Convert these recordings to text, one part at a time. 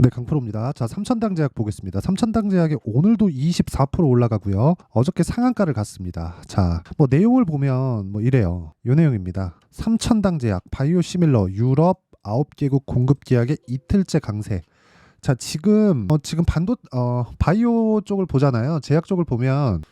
네, 강프로입니다. 자, 삼천당제약 보겠습니다. 삼천당제약이 오늘도 24% 올라가고요. 어저께 상한가를 갔습니다. 자, 뭐 내용을 보면 뭐 이래요. 요 내용입니다. 삼천당제약, 바이오시밀러, 유럽 9개국 공급 계약의 이틀째 강세. 자, 지금 바이오 쪽을 보잖아요. 제약 쪽을 보면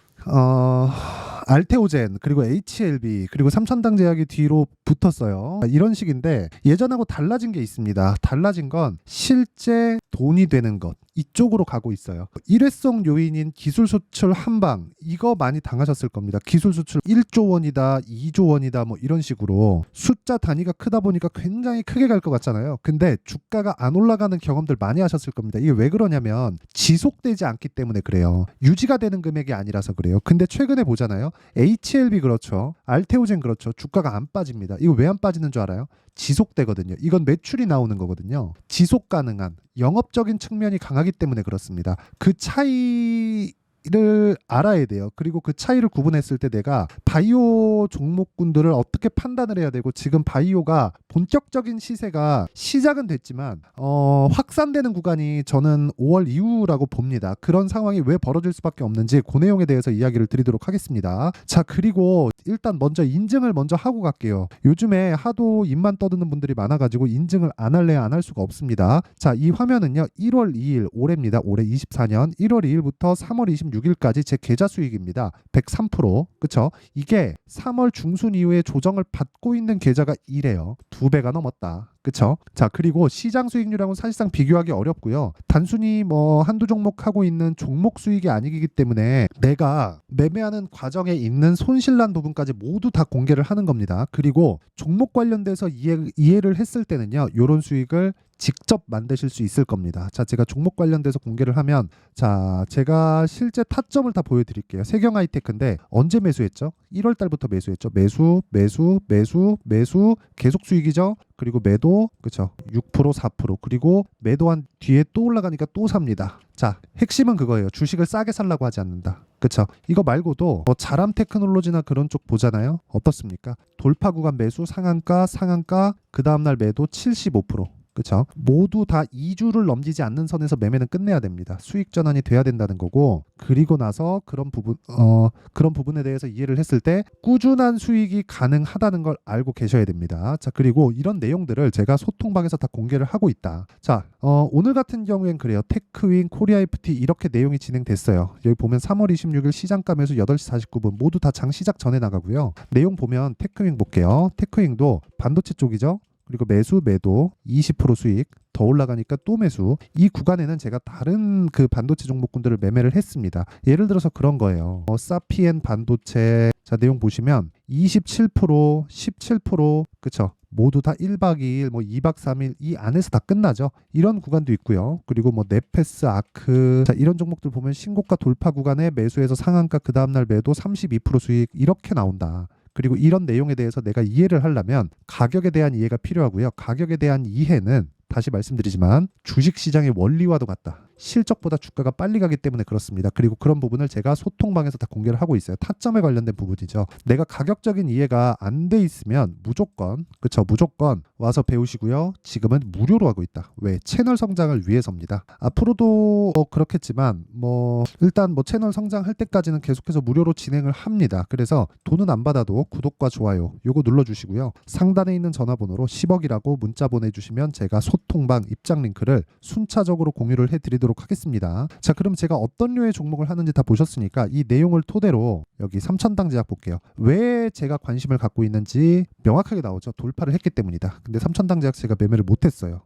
알테오젠 그리고 HLB 그리고 삼천당제약이 뒤로 붙었어요. 이런 식인데 예전하고 달라진 게 있습니다. 달라진 건 실제 돈이 되는 것 이쪽으로 가고 있어요. 일회성 요인인 기술 수출 한방 이거 많이 당하셨을 겁니다. 기술 수출 1조 원이다 2조 원이다 뭐 이런 식으로 숫자 단위가 크다 보니까 굉장히 크게 갈 것 같잖아요. 근데 주가가 안 올라가는 경험들 많이 하셨을 겁니다. 이게 왜 그러냐면 지속되지 않기 때문에 그래요. 유지가 되는 금액이 아니라서 그래요. 근데 최근에 보잖아요. HLB 그렇죠. 알테오젠 그렇죠. 주가가 안 빠집니다. 이거 왜 안 빠지는 줄 알아요? 지속되거든요. 이건 매출이 나오는 거거든요. 지속 가능한 영업적인 측면이 강하기 때문에 그렇습니다. 그 차이를 알아야 돼요. 그리고 그 차이를 구분했을 때 내가 바이오 종목군들을 어떻게 판단을 해야 되고 지금 바이오가 본격적인 시세가 시작은 됐지만 확산되는 구간이 저는 5월 이후라고 봅니다. 그런 상황이 왜 벌어질 수밖에 없는지 그 내용에 대해서 이야기를 드리도록 하겠습니다. 자, 그리고 일단 먼저 인증을 먼저 하고 갈게요. 요즘에 하도 입만 떠드는 분들이 많아가지고 인증을 안 할래야 안 할 수가 없습니다. 자, 이 화면은요 1월 2일 올해입니다. 올해 24년 1월 2일부터 3월 26일까지 제 계좌 수익입니다. 103%. 그쵸? 이게 3월 중순 이후에 조정을 받고 있는 계좌가 이래요. 2배가 넘었다. 그쵸? 자, 그리고 시장 수익률하고는 사실상 비교하기 어렵고요. 단순히 뭐 한두 종목 하고 있는 종목 수익이 아니기 때문에 내가 매매하는 과정에 있는 손실난 부분까지 모두 다 공개를 하는 겁니다. 그리고 종목 관련돼서 이해를 했을 때는요. 이런 수익을 직접 만드실 수 있을 겁니다. 자, 제가 종목 관련돼서 공개를 하면 자, 제가 실제 타점을 다 보여드릴게요. 세경 하이테크인데 언제 매수했죠? 1월 달부터 매수했죠. 매수 계속 수익이죠. 그리고 매도 그쵸 6% 4% 그리고 매도한 뒤에 또 올라가니까 또 삽니다. 자, 핵심은 그거예요. 주식을 싸게 살라고 하지 않는다. 그쵸? 이거 말고도 자람 테크놀로지나 그런 쪽 보잖아요. 어떻습니까? 돌파 구간 매수 상한가 그 다음날 매도 75%. 그렇죠? 모두 다 2주를 넘기지 않는 선에서 매매는 끝내야 됩니다. 수익 전환이 돼야 된다는 거고, 그리고 나서 그런 부분에 대해서 이해를 했을 때 꾸준한 수익이 가능하다는 걸 알고 계셔야 됩니다. 자, 그리고 이런 내용들을 제가 소통방에서 다 공개를 하고 있다. 자, 오늘 같은 경우엔 그래요. 테크윙, 코리아이프티 이렇게 내용이 진행됐어요. 여기 보면 3월 26일 시장가 매수 8시 49분 모두 다 장 시작 전에 나가고요. 내용 보면 테크윙 볼게요. 테크윙도 반도체 쪽이죠. 그리고 매도 20% 수익 더 올라가니까 또 매수. 이 구간에는 제가 다른 그 반도체 종목군들을 매매를 했습니다. 예를 들어서 그런 거예요. 사피엔 반도체 자 내용 보시면 27% 17% 그쵸? 모두 다 1박 2일 뭐 2박 3일 이 안에서 다 끝나죠. 이런 구간도 있고요. 그리고 뭐 네페스 아크 자 이런 종목들 보면 신고가 돌파 구간에 매수해서 상한가 그 다음날 매도 32% 수익 이렇게 나온다. 그리고 이런 내용에 대해서 내가 이해를 하려면 가격에 대한 이해가 필요하고요. 가격에 대한 이해는 다시 말씀드리지만 주식시장의 원리와도 같다. 실적보다 주가가 빨리 가기 때문에 그렇습니다. 그리고 그런 부분을 제가 소통방에서 다 공개를 하고 있어요. 타점에 관련된 부분이죠. 내가 가격적인 이해가 안 돼 있으면 무조건 와서 배우시고요. 지금은 무료로 하고 있다. 왜? 채널 성장을 위해서입니다. 앞으로도 그렇겠지만 일단 채널 성장할 때까지는 계속해서 무료로 진행을 합니다. 그래서 돈은 안 받아도 구독과 좋아요 요거 눌러주시고요. 상단에 있는 전화번호로 10억이라고 문자 보내주시면 제가 소통방 입장 링크를 순차적으로 공유를 해드리도록 하겠습니다. 자, 그럼 제가 어떤 류의 종목을 하는지 다 보셨으니까 이 내용을 토대로 여기 삼천당제약 볼게요. 왜 제가 관심을 갖고 있는지 명확하게 나오죠. 돌파를 했기 때문이다. 근데 삼천당제약 제가 매매를 못했어요.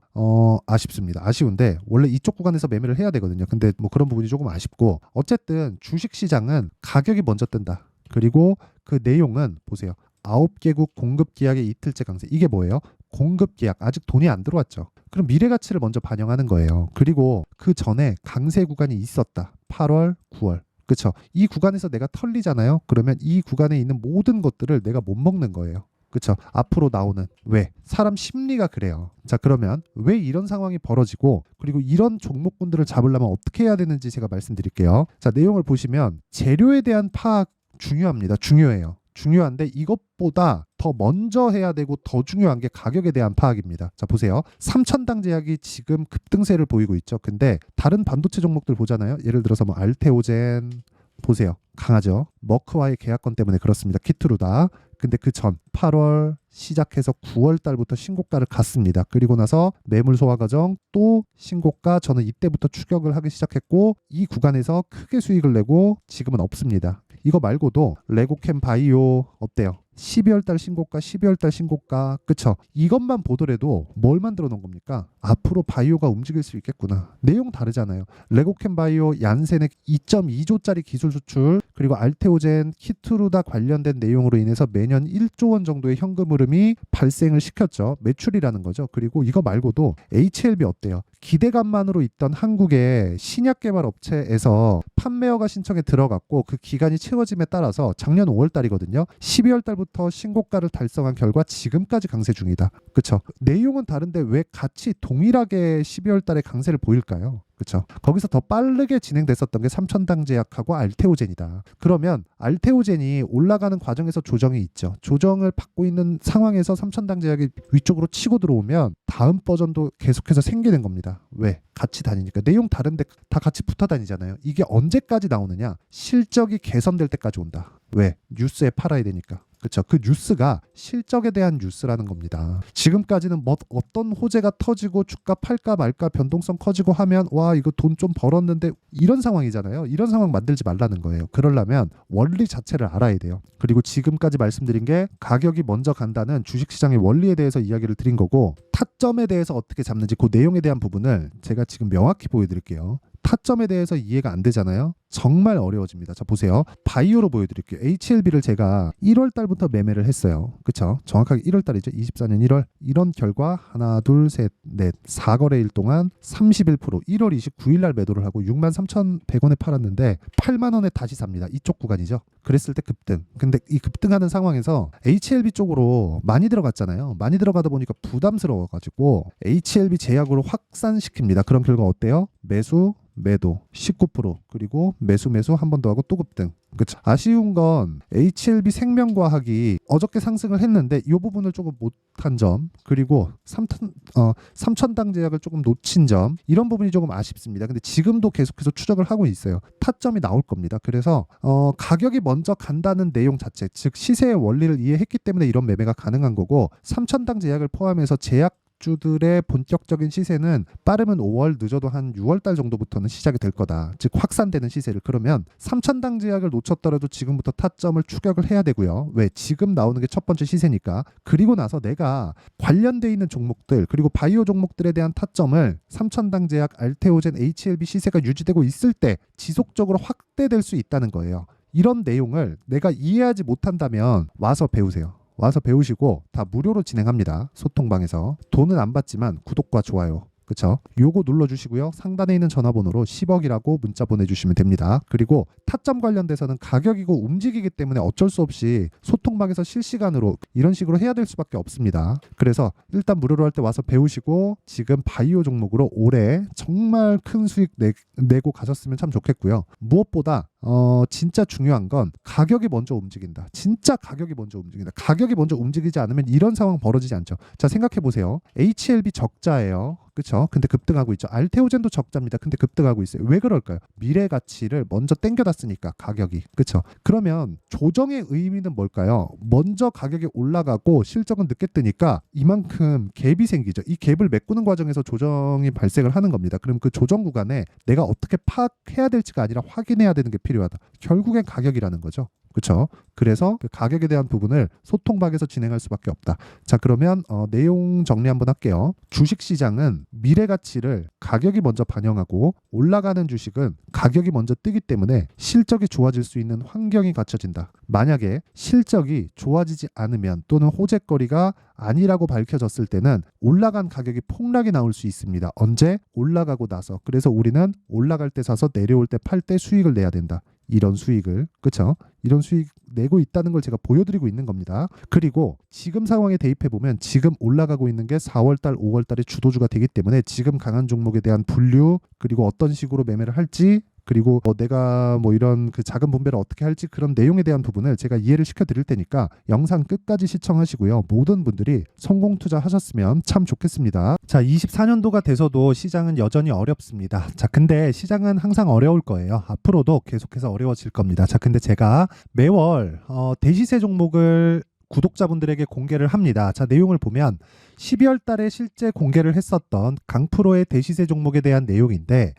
아쉽습니다. 아쉬운데 원래 이쪽 구간에서 매매를 해야 되거든요. 근데 그런 부분이 조금 아쉽고 어쨌든 주식시장은 가격이 먼저 뜬다. 그리고 그 내용은 보세요. 9개국 공급 계약의 이틀째 강세. 이게 뭐예요? 공급 계약 아직 돈이 안 들어왔죠. 그럼 미래 가치를 먼저 반영하는 거예요. 그리고 그 전에 강세 구간이 있었다. 8월, 9월. 그렇죠? 이 구간에서 내가 털리잖아요. 그러면 이 구간에 있는 모든 것들을 내가 못 먹는 거예요. 그렇죠? 앞으로 나오는 왜? 사람 심리가 그래요. 자, 그러면 왜 이런 상황이 벌어지고 그리고 이런 종목군들을 잡으려면 어떻게 해야 되는지 제가 말씀드릴게요. 자, 내용을 보시면 재료에 대한 파악 중요합니다. 중요해요. 중요한데 이것보다 더 먼저 해야 되고 더 중요한 게 가격에 대한 파악입니다. 자, 보세요. 삼천당 제약이 지금 급등세를 보이고 있죠. 근데 다른 반도체 종목들 보잖아요. 예를 들어서 뭐 알테오젠 보세요. 강하죠. 머크와의 계약권 때문에 그렇습니다. 키트루다. 근데 그 전 8월 시작해서 9월 달부터 신고가를 갔습니다. 그리고 나서 매물 소화 과정 또 신고가, 저는 이때부터 추격을 하기 시작했고 이 구간에서 크게 수익을 내고 지금은 없습니다. 이거 말고도 레고캠 바이오 어때요? 12월 달 신고가, 12월 달 신고가, 그쵸? 이것만 보더라도 뭘 만들어 놓은 겁니까? 앞으로 바이오가 움직일 수 있겠구나. 내용 다르잖아요. 레고캠 바이오, 얀센의 2.2조짜리 기술 수출, 그리고 알테오젠, 키트루다 관련된 내용으로 인해서 매년 1조 원 정도의 현금 흐름이 발생을 시켰죠. 매출이라는 거죠. 그리고 이거 말고도 HLB 어때요? 기대감만으로 있던 한국의 신약 개발 업체에서 판매허가 신청에 들어갔고 그 기간이 채워짐에 따라서 작년 5월 달이거든요. 12월 달부터 신고가를 달성한 결과 지금까지 강세 중이다. 그쵸? 내용은 다른데 왜 같이 동일하게 12월 달에 강세를 보일까요? 그렇죠. 거기서 더 빠르게 진행됐었던 게 삼천당 제약하고 알테오젠이다. 그러면 알테오젠이 올라가는 과정에서 조정이 있죠. 조정을 받고 있는 상황에서 삼천당 제약이 위쪽으로 치고 들어오면 다음 버전도 계속해서 생기는 겁니다. 왜? 같이 다니니까. 내용 다른데 다 같이 붙어 다니잖아요. 이게 언제까지 나오느냐? 실적이 개선될 때까지 온다. 왜? 뉴스에 팔아야 되니까. 그렇죠. 그 뉴스가 실적에 대한 뉴스라는 겁니다. 지금까지는 뭐 어떤 호재가 터지고 주가 팔까 말까 변동성 커지고 하면 와 이거 돈 좀 벌었는데 이런 상황이잖아요. 이런 상황 만들지 말라는 거예요. 그러려면 원리 자체를 알아야 돼요. 그리고 지금까지 말씀드린 게 가격이 먼저 간다는 주식시장의 원리에 대해서 이야기를 드린 거고 타점에 대해서 어떻게 잡는지 그 내용에 대한 부분을 제가 지금 명확히 보여드릴게요. 타점에 대해서 이해가 안 되잖아요. 정말 어려워집니다. 자, 보세요. 바이오로 보여드릴게요. HLB를 제가 1월 달부터 매매를 했어요. 그쵸? 정확하게 1월 달이죠. 24년 1월. 이런 결과 하나, 둘, 셋, 넷, 4거래일 동안 31% 1월 29일 날 매도를 하고 63,100원에 팔았는데 8만 원에 다시 삽니다. 이쪽 구간이죠. 그랬을 때 급등. 근데 이 급등하는 상황에서 HLB 쪽으로 많이 들어갔잖아요. 많이 들어가다 보니까 부담스러워가지고 HLB 제약으로 확산시킵니다. 그런 결과 어때요? 매수, 매도 19% 그리고 매수 한 번 더 하고 또 급등. 그쵸. 아쉬운 건 HLB 생명과학이 어저께 상승을 했는데 이 부분을 조금 못한 점, 그리고 삼천당 제약을 조금 놓친 점, 이런 부분이 조금 아쉽습니다. 근데 지금도 계속해서 추적을 하고 있어요. 타점이 나올 겁니다. 그래서 가격이 먼저 간다는 내용 자체, 즉 시세의 원리를 이해했기 때문에 이런 매매가 가능한 거고, 삼천당 제약을 포함해서 제약 주들의 본격적인 시세는 빠르면 5월, 늦어도 한 6월 달 정도부터는 시작이 될 거다. 즉 확산되는 시세를. 그러면 삼천당 제약을 놓쳤더라도 지금부터 타점을 추격을 해야 되고요. 왜? 지금 나오는 게 첫 번째 시세니까. 그리고 나서 내가 관련돼 있는 종목들, 그리고 바이오 종목들에 대한 타점을 삼천당 제약, 알테오젠, HLB 시세가 유지되고 있을 때 지속적으로 확대될 수 있다는 거예요. 이런 내용을 내가 이해하지 못한다면 와서 배우세요. 와서 배우시고 다 무료로 진행합니다. 소통방에서. 돈은 안 받지만 구독과 좋아요, 그쵸? 요거 눌러주시고요. 상단에 있는 전화번호로 10억이라고 문자 보내주시면 됩니다. 그리고 타점 관련돼서는 가격이고 움직이기 때문에 어쩔 수 없이 소통방에서 실시간으로 이런 식으로 해야 될 수밖에 없습니다. 그래서 일단 무료로 할 때 와서 배우시고 지금 바이오 종목으로 올해 정말 큰 수익 내고 가셨으면 참 좋겠고요. 무엇보다 진짜 중요한 건 가격이 먼저 움직인다. 진짜 가격이 먼저 움직인다. 가격이 먼저 움직이지 않으면 이런 상황 벌어지지 않죠. 자, 생각해 보세요. HLB 적자예요. 그렇죠? 근데 급등하고 있죠. 알테오젠도 적자입니다. 근데 급등하고 있어요. 왜 그럴까요? 미래 가치를 먼저 땡겨놨으니까 가격이. 그렇죠? 그러면 조정의 의미는 뭘까요? 먼저 가격이 올라가고 실적은 늦게 뜨니까 이만큼 갭이 생기죠. 이 갭을 메꾸는 과정에서 조정이 발생을 하는 겁니다. 그럼 그 조정 구간에 내가 어떻게 파악해야 될지가 아니라 확인해야 되는 게 필요하다. 결국엔 가격이라는 거죠. 그렇죠? 그래서 그 가격에 대한 부분을 소통방에서 진행할 수밖에 없다. 자, 그러면 내용 정리 한번 할게요. 주식시장은 미래 가치를 가격이 먼저 반영하고 올라가는 주식은 가격이 먼저 뜨기 때문에 실적이 좋아질 수 있는 환경이 갖춰진다. 만약에 실적이 좋아지지 않으면 또는 호재거리가 아니라고 밝혀졌을 때는 올라간 가격이 폭락이 나올 수 있습니다. 언제? 올라가고 나서. 그래서 우리는 올라갈 때 사서 내려올 때 팔 때 수익을 내야 된다. 이런 수익을, 그렇죠? 이런 수익 내고 있다는 걸 제가 보여드리고 있는 겁니다. 그리고 지금 상황에 대입해보면 지금 올라가고 있는 게 4월달, 5월달의 주도주가 되기 때문에 지금 강한 종목에 대한 분류, 그리고 어떤 식으로 매매를 할지 그리고 내가 이런 그 자금 분배를 어떻게 할지 그런 내용에 대한 부분을 제가 이해를 시켜드릴 테니까 영상 끝까지 시청하시고요. 모든 분들이 성공 투자하셨으면 참 좋겠습니다. 자, 24년도가 돼서도 시장은 여전히 어렵습니다. 자, 근데 시장은 항상 어려울 거예요. 앞으로도 계속해서 어려워질 겁니다. 자, 근데 제가 매월 대시세 종목을 구독자분들에게 공개를 합니다. 자, 내용을 보면 12월 달에 실제 공개를 했었던 강프로의 대시세 종목에 대한 내용인데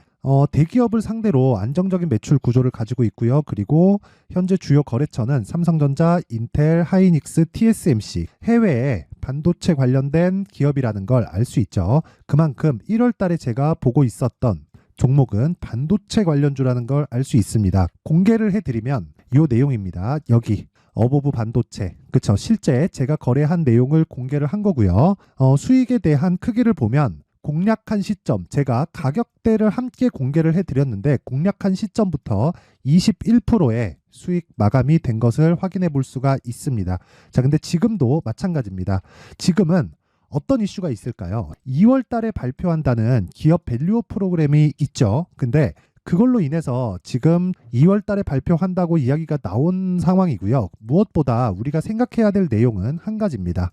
대기업을 상대로 안정적인 매출 구조를 가지고 있고요. 그리고 현재 주요 거래처는 삼성전자, 인텔, 하이닉스, TSMC, 해외에 반도체 관련된 기업이라는 걸 알 수 있죠. 그만큼 1월 달에 제가 보고 있었던 종목은 반도체 관련주라는 걸 알 수 있습니다. 공개를 해드리면 이 내용입니다. 여기 어보브 반도체, 그쵸? 실제 제가 거래한 내용을 공개를 한 거고요. 수익에 대한 크기를 보면 공략한 시점, 제가 가격대를 함께 공개를 해드렸는데 공략한 시점부터 21%의 수익 마감이 된 것을 확인해 볼 수가 있습니다. 자, 근데 지금도 마찬가지입니다. 지금은 어떤 이슈가 있을까요? 2월 달에 발표한다는 기업 밸류업 프로그램이 있죠. 근데 그걸로 인해서 지금 2월 달에 발표한다고 이야기가 나온 상황이고요. 무엇보다 우리가 생각해야 될 내용은 한 가지입니다.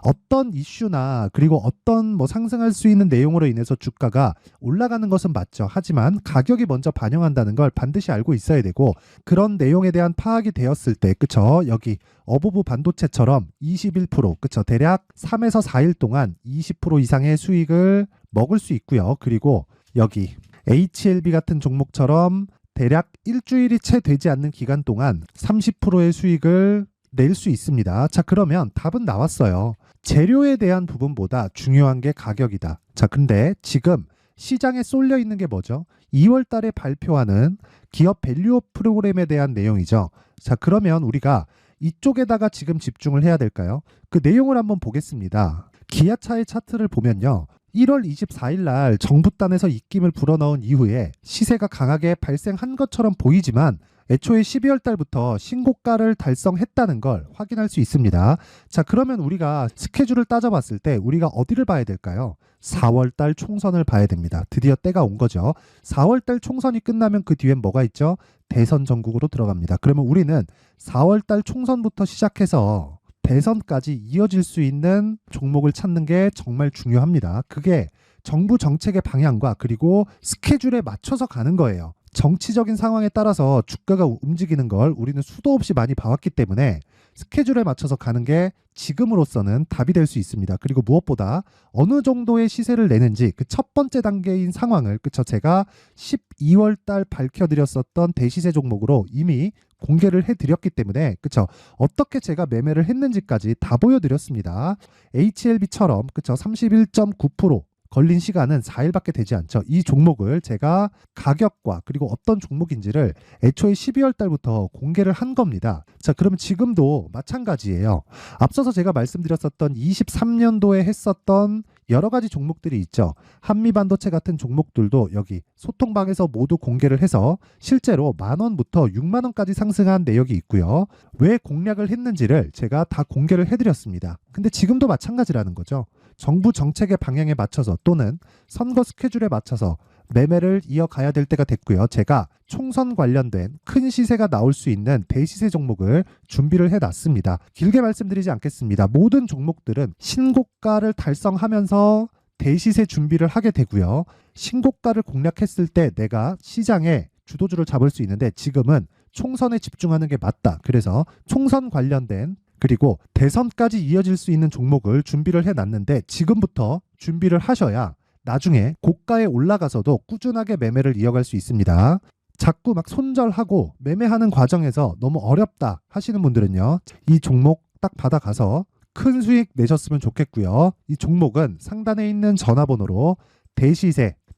어떤 이슈나 그리고 어떤 상승할 수 있는 내용으로 인해서 주가가 올라가는 것은 맞죠. 하지만 가격이 먼저 반영한다는 걸 반드시 알고 있어야 되고 그런 내용에 대한 파악이 되었을 때, 그쵸? 여기 어보브 반도체처럼 21%, 그쵸? 대략 3에서 4일 동안 20% 이상의 수익을 먹을 수 있고요. 그리고 여기 HLB 같은 종목처럼 대략 일주일이 채 되지 않는 기간 동안 30%의 수익을 낼 수 있습니다. 자, 그러면 답은 나왔어요. 재료에 대한 부분보다 중요한 게 가격이다. 자, 근데 지금 시장에 쏠려 있는 게 뭐죠? 2월 달에 발표하는 기업 밸류업 프로그램에 대한 내용이죠. 자, 그러면 우리가 이쪽에다가 지금 집중을 해야 될까요? 그 내용을 한번 보겠습니다. 기아차의 차트를 보면요. 1월 24일 날 정부단에서 입김을 불어넣은 이후에 시세가 강하게 발생한 것처럼 보이지만 애초에 12월 달부터 신고가를 달성했다는 걸 확인할 수 있습니다. 자, 그러면 우리가 스케줄을 따져봤을 때 우리가 어디를 봐야 될까요? 4월 달 총선을 봐야 됩니다. 드디어 때가 온 거죠. 4월 달 총선이 끝나면 그 뒤엔 뭐가 있죠? 대선 전국으로 들어갑니다. 그러면 우리는 4월 달 총선부터 시작해서 대선까지 이어질 수 있는 종목을 찾는 게 정말 중요합니다. 그게 정부 정책의 방향과 그리고 스케줄에 맞춰서 가는 거예요. 정치적인 상황에 따라서 주가가 움직이는 걸 우리는 수도 없이 많이 봐왔기 때문에 스케줄에 맞춰서 가는 게 지금으로서는 답이 될 수 있습니다. 그리고 무엇보다 어느 정도의 시세를 내는지 그 첫 번째 단계인 상황을, 그쵸? 제가 12월 달 밝혀드렸었던 대시세 종목으로 이미 공개를 해드렸기 때문에, 그쵸? 어떻게 제가 매매를 했는지까지 다 보여드렸습니다. HLB처럼, 그쵸? 31.9% 걸린 시간은 4일밖에 되지 않죠. 이 종목을 제가 가격과 그리고 어떤 종목인지를 애초에 12월 달부터 공개를 한 겁니다. 자, 그러면 지금도 마찬가지예요. 앞서서 제가 말씀드렸었던 23년도에 했었던 여러 가지 종목들이 있죠. 한미반도체 같은 종목들도 여기 소통방에서 모두 공개를 해서 실제로 10,000원부터 60,000원까지 상승한 내역이 있고요. 왜 공략을 했는지를 제가 다 공개를 해드렸습니다. 근데 지금도 마찬가지라는 거죠. 정부 정책의 방향에 맞춰서 또는 선거 스케줄에 맞춰서 매매를 이어가야 될 때가 됐고요. 제가 총선 관련된 큰 시세가 나올 수 있는 대시세 종목을 준비를 해놨습니다. 길게 말씀드리지 않겠습니다. 모든 종목들은 신고가를 달성하면서 대시세 준비를 하게 되고요. 신고가를 공략했을 때 내가 시장에 주도주를 잡을 수 있는데 지금은 총선에 집중하는 게 맞다. 그래서 총선 관련된 그리고 대선까지 이어질 수 있는 종목을 준비를 해놨는데 지금부터 준비를 하셔야 나중에 고가에 올라가서도 꾸준하게 매매를 이어갈 수 있습니다. 자꾸 막 손절하고 매매하는 과정에서 너무 어렵다 하시는 분들은요. 이 종목 딱 받아가서 큰 수익 내셨으면 좋겠고요. 이 종목은 상단에 있는 전화번호로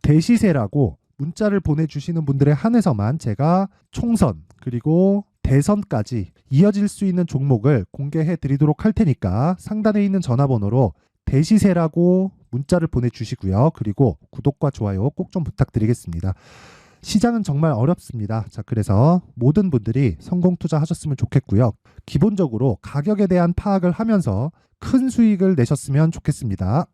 대시세라고 문자를 보내주시는 분들에 한해서만 제가 총선 그리고 대선까지 이어질 수 있는 종목을 공개해 드리도록 할 테니까 상단에 있는 전화번호로 대시세라고 문자를 보내주시고요. 그리고 구독과 좋아요 꼭 좀 부탁드리겠습니다. 시장은 정말 어렵습니다. 자, 그래서 모든 분들이 성공 투자하셨으면 좋겠고요. 기본적으로 가격에 대한 파악을 하면서 큰 수익을 내셨으면 좋겠습니다.